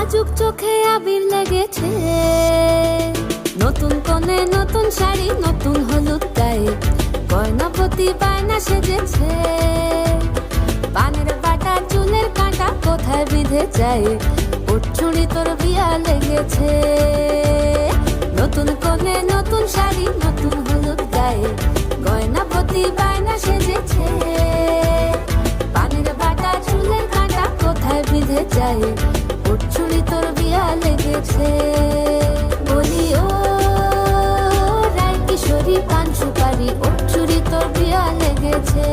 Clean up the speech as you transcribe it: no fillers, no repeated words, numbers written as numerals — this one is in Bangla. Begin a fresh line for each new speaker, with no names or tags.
নাজুক চোখে আবির লেগেছে, নতুন কোণে নতুন শাড়ি নতুন হলুদ গায়ে, গয়নাপতি বায়না সেজেছে। পানের বাটা চুলের কাঁটা কোথায় বিঁধে যায়, ওর চুড়ি তোর বিয়া লেগেছে। নতুন কোণে নতুন শাড়ি নতুন হলুদ গায়ে, গয়নাপতি বায়না সেজেছে। পানের বাটা চুলের কাঁটা কোথায় বিঁধে যায়, ওর চুড়ি তোর বিয়া লেগেছে। বলি ও রায় কিশোরী পান সুপারি, ওর চুড়ি তোর বিয়া লেগেছে।